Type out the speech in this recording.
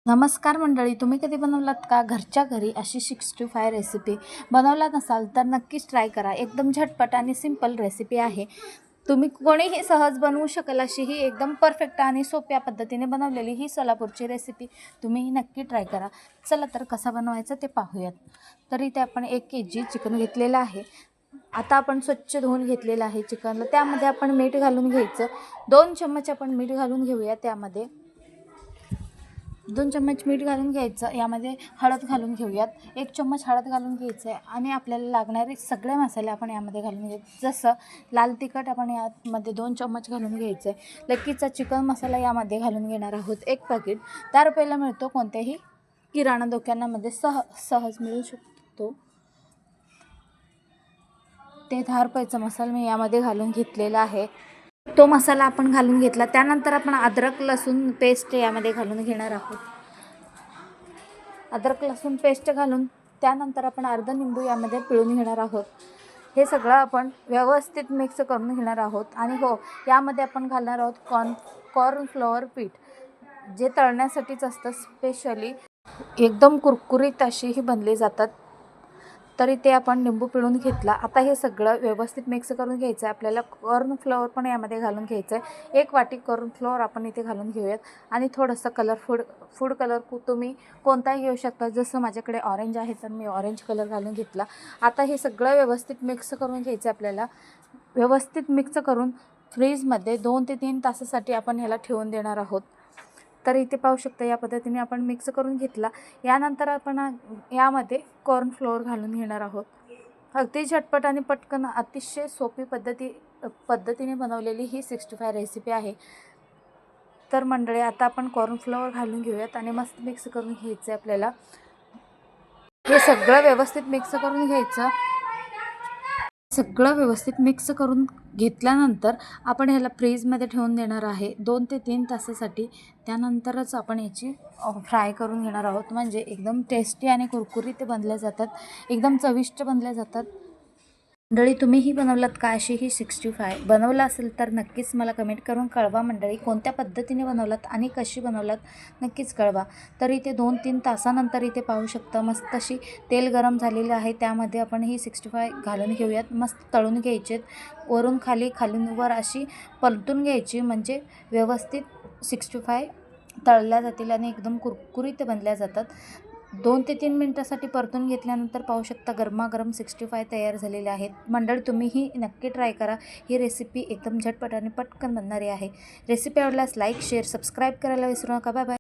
नमस्कार मंडळी, तुम्ही कधी बनवलात का घरच्या घरी अशी 65 रेसिपी? बनवला नसाल तर नक्कीच ट्राय करा. एकदम झटपट आणि सिंपल रेसिपी आहे. तुम्ही कोणीही सहज बनवू शकेल अशी ही एकदम परफेक्ट आणि सोप्या पद्धतीने बनवलेली ही सोलापूरची रेसिपी तुम्ही नक्की ट्राय करा. चला तर कसा बनवायचं ते पाहूयात. तर इथे आपण 1 kg चिकन घेतलेलं आहे. आता आपण स्वच्छ धुवून घेतलेलं आहे चिकनला. त्यामध्ये आपण मीठ घालून घ्यायचं. 2 चम्मच आपण मीठ घालून घेऊया. त्यामध्ये 2 चम्मच मीठ घालून घ्यायचं. यामध्ये हळद घालून घेऊयात. 1 चम्मच हळद घालून घ्यायचं आहे आणि आपल्याला लागणारे सगळे मसाले आपण यामध्ये घालून घ्यायचे. जसं लाल तिखट आपण यामध्ये 2 चम्मच घालून घ्यायचं आहे. लक्कीचा चिकन मसाला यामध्ये घालून घेणार आहोत 1 पॅकेट. 10 रुपयाला मिळतो. कोणत्याही किराणा दुकानामध्ये सहज मिळू शकतो. ते 10 रुपयाचा मसाला मी यामध्ये घालून घेतलेला आहे. तो मसाला आपण घालून घेतला. त्यानंतर आपण अद्रक लसूण पेस्ट यामध्ये घालून घेणार आहोत. अद्रक लसूण पेस्ट घालून त्यानंतर आपण अर्धा लिंबू यामध्ये पिळून घेणार आहोत. हे सगळं आपण व्यवस्थित मिक्स करून घेणार आहोत. आणि हो, यामध्ये आपण घालणार आहोत कॉर्नफ्लॉवर पीठ, जे तळण्यासाठीच असतं स्पेशली. एकदम कुरकुरीत अशीही बनले जातात. तरी ते आपण लिंबू पिळून घेतला. आता हे सगळं व्यवस्थित मिक्स करून घ्यायचं आहे. आपल्याला कॉर्नफ्लॉवर पण यामध्ये घालून घ्यायचं आहे. 1 वाटी कॉर्नफ्लॉवर आपण इथे घालून घेऊयात. आणि थोडंसं फूड कलर तुम्ही कोणताही घेऊ शकता. जसं माझ्याकडे ऑरेंज आहे तर मी ऑरेंज कलर घालून घेतला. आता हे सगळं व्यवस्थित मिक्स करून घ्यायचं आहे. आपल्याला व्यवस्थित मिक्स करून फ्रीजमध्ये 2 ते 3 तासासाठी आपण ह्याला ठेवून देणार आहोत. तर इथे पाहू शकता या पद्धतीने आपण मिक्स करून घेतला. यानंतर आपण यामध्ये कॉर्नफ्लोअर घालून घेणार आहोत. अगदी झटपट आणि पटकन अतिशय सोपी पद्धतीने बनवलेली ही 65 रेसिपी आहे. तर मंडळी, आता आपण कॉर्नफ्लोअर घालून घेऊयात आणि मस्त मिक्स करून घ्यायचं आहे. आपल्याला हे सगळं व्यवस्थित मिक्स करून घ्यायचं. सगळं व्यवस्थित मिक्स करून घेतल्यानंतर आपण ह्याला फ्रीजमध्ये ठेवून देणार आहे 2 ते 3 तासासाठी. त्यानंतरच आपण याची फ्राय करून घेणार आहोत. म्हणजे एकदम टेस्टी आणि कुरकुरीत बनल्या जातात, एकदम चविष्ट बनल्या जातात. मंडळी, तुम्हीही बनवलात का अशी ही 65? बनवलं असेल तर नक्कीच मला कमेंट करून कळवा. मंडळी, कोणत्या पद्धतीने बनवलात आणि कशी बनवलात नक्कीच कळवा. तर इथे 2-3 तासानंतर इथे पाहू शकता मस्त अशी तेल गरम झालेलं आहे. त्यामध्ये आपण ही 65 घालून घेऊयात. मस्त तळून घ्यायचे. वरून खाली, खालून वर अशी पलटून घ्यायची. म्हणजे व्यवस्थित 65 तळल्या जातील आणि एकदम कुरकुरीत बनल्या जातात. 2 ते 3 मिनटासाठी परतून घेतल्यानंतर पाहू शकता गरमागरम 65 तयार झालेले आहेत. मंडळी, तुम्हीही नक्की ट्राय करा. ही रेसिपी एकदम झटपट आणि पटकन बनणारी आहे. रेसिपी आवडल्यास लाईक, शेअर, सबस्क्राईब करायला विसरू नका. Bye bye.